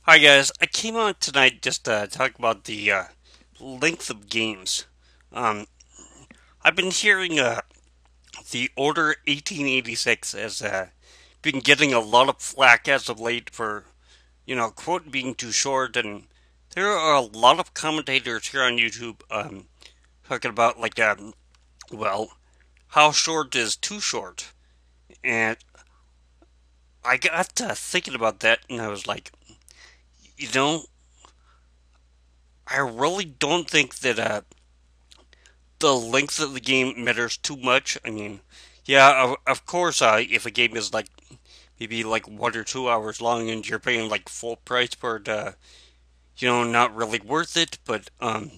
Hi guys, I came on tonight just to talk about the length of games. Um, I've been hearing the Order 1886 has been getting a lot of flack as of late for, quote being too short, and there are a lot of commentators here on YouTube talking about well, how short is too short, and I got to thinking about that, and I was like, you know, I really don't think that the length of the game matters too much. I mean, yeah, of course, if a game is like maybe like 1 or 2 hours long and you're paying like full price for it, not really worth it. But a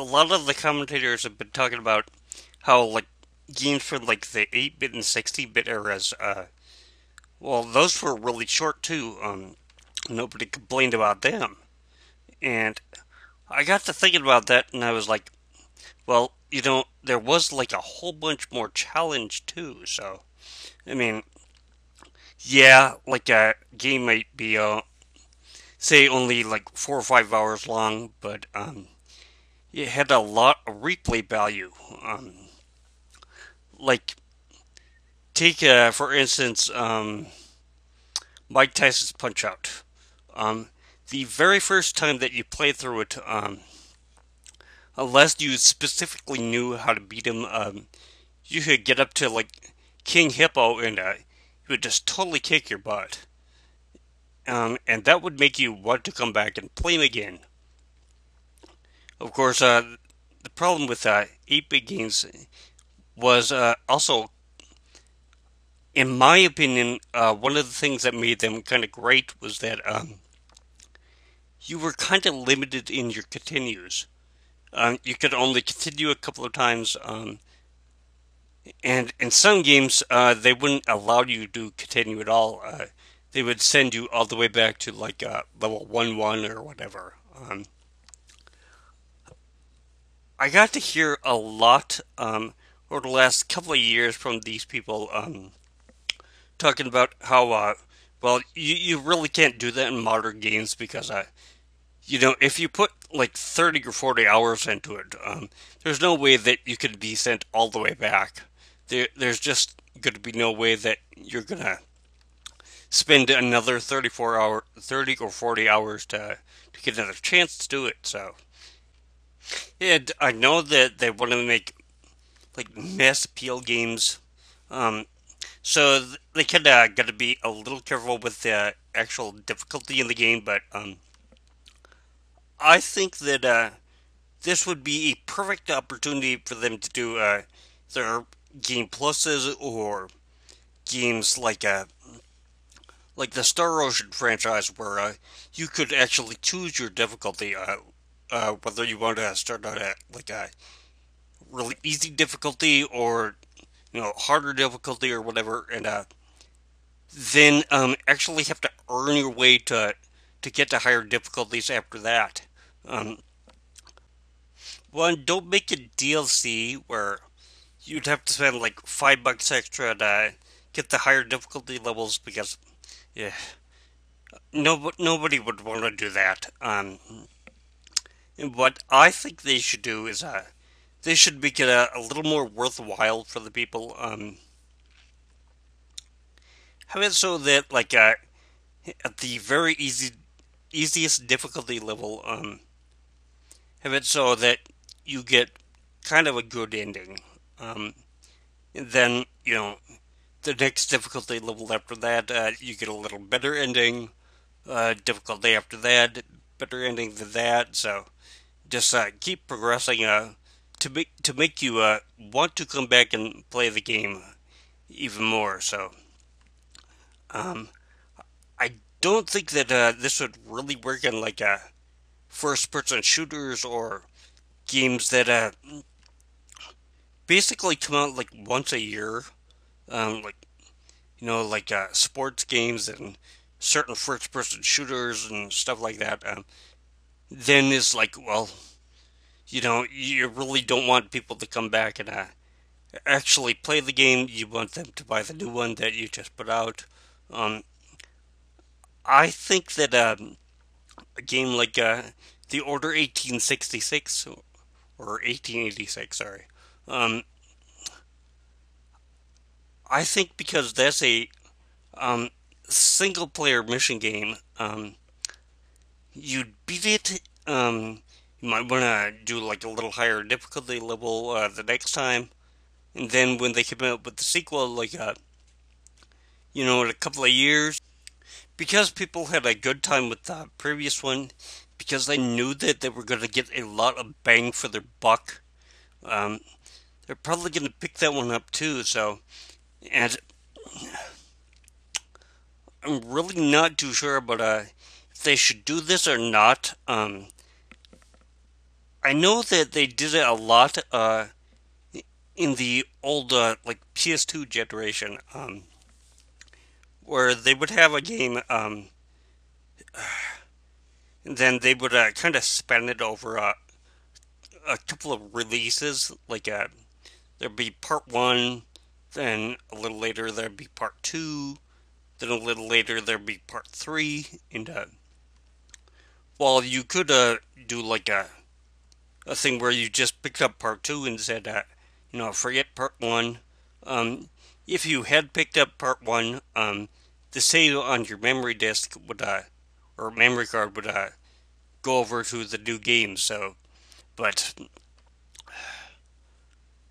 lot of the commentators have been talking about how like games from like the 8-bit and 16-bit eras, well, those were really short too. Nobody complained about them, and I got to thinking about that, and I was like, well, there was like a whole bunch more challenge too. So, I mean, yeah, like a game might be, say, only like 4 or 5 hours long, but it had a lot of replay value. Like, take for instance, Mike Tyson's Punch Out. Um, the very first time that you play through it, unless you specifically knew how to beat him, you could get up to like King Hippo and he would just totally kick your butt. And that would make you want to come back and play him again. Of course, the problem with 8-bit games was also, in my opinion, one of the things that made them kind of great was that you were kind of limited in your continues. You could only continue a couple of times, and in some games, they wouldn't allow you to continue at all. They would send you all the way back to like level 1-1 or whatever. I got to hear a lot over the last couple of years from these people talking about how, well, you really can't do that in modern games because, if you put like 30 or 40 hours into it, there's no way that you could be sent all the way back. There's just going to be no way that you're going to spend another 30 or 40 hours to get another chance to do it. So, yeah, I know that they want to make like mass appeal games. Um, so they kind of got to be a little careful with the actual difficulty in the game, but I think that this would be a perfect opportunity for them to do their game pluses or games like the Star Ocean franchise, where you could actually choose your difficulty, whether you want to start out at like a really easy difficulty or harder difficulty or whatever, and then actually have to earn your way to get to higher difficulties after that. Um, One, don't make a DLC where you'd have to spend like $5 extra to get the higher difficulty levels because yeah, nobody would want to do that. And what I think they should do is they should make it a little more worthwhile for the people. Have it so that like at the very easiest difficulty level, have it so that you get kind of a good ending. Um, and then the next difficulty level after that, you get a little better ending. Difficulty after that, better ending than that. So just keep progressing to make you want to come back and play the game even more. So um, I don't think that this would really work in like first-person shooters or games that basically come out like once a year. Like like sports games and certain first-person shooters and stuff like that. Then it's like, well, you really don't want people to come back and actually play the game. You want them to buy the new one that you just put out. Um, I think that a game like The Order 1866 or 1886, sorry. Um, I think because that's a um, single player mission game, you'd beat it. You might want to do like a little higher difficulty level the next time, and then when they come out with the sequel, like in a couple of years, because people had a good time with the previous one, because they knew that they were going to get a lot of bang for their buck. Um, they're probably going to pick that one up too. So, and I'm really not too sure about if they should do this or not. I know that they did it a lot in the old like PS2 generation, where they would have a game, and then they would kind of span it over a couple of releases. Like there'd be part one, then a little later there'd be part two, then a little later there'd be part three, and while you could do like a thing where you just picked up part two and said, forget part one. Um, if you had picked up part one, the save on your memory disk would, or memory card would, go over to the new game. So, but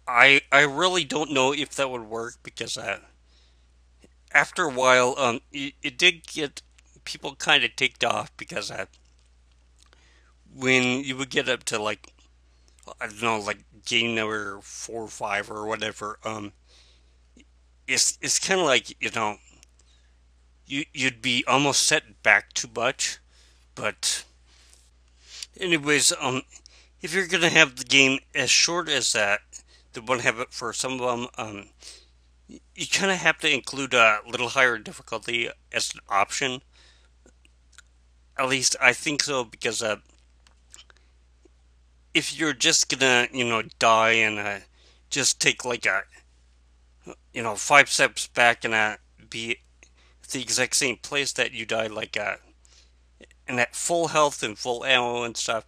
I really don't know if that would work because after a while, it did get people kind of ticked off because when you would get up to like I don't know, like game number 4 or 5 or whatever, it's kind of like you'd be almost set back too much. But anyways, if you're gonna have the game as short as that, they want to have it for some of them. You kind of have to include a little higher difficulty as an option. At least I think so because if you're just gonna die and just take like a 5 steps back and be the exact same place that you died, like and at full health and full ammo and stuff,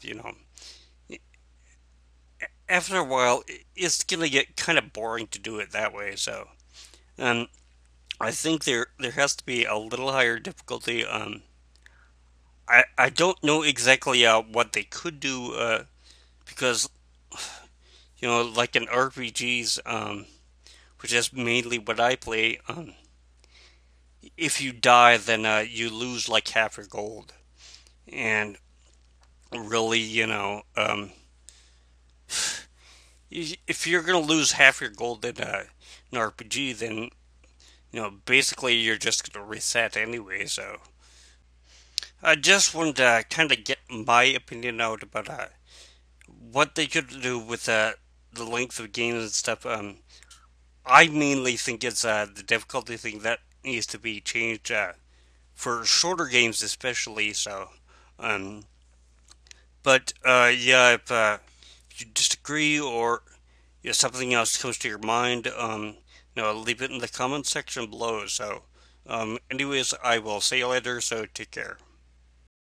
after a while, it's gonna get kind of boring to do it that way. So, um, I think there has to be a little higher difficulty. I don't know exactly what they could do because like in RPGs, which is mainly what I play. If you die, then you lose like half your gold, and really, if you're gonna lose half your gold in an RPG, then basically you're just gonna reset anyway. So I just wanted to kind of get my opinion out about what they could do with the length of games and stuff. I mainly think it's the difficulty thing that needs to be changed for shorter games, especially. So, um, but yeah, if you disagree or if something else comes to your mind, leave it in the comment section below. So, anyways, I will see you later. So take care.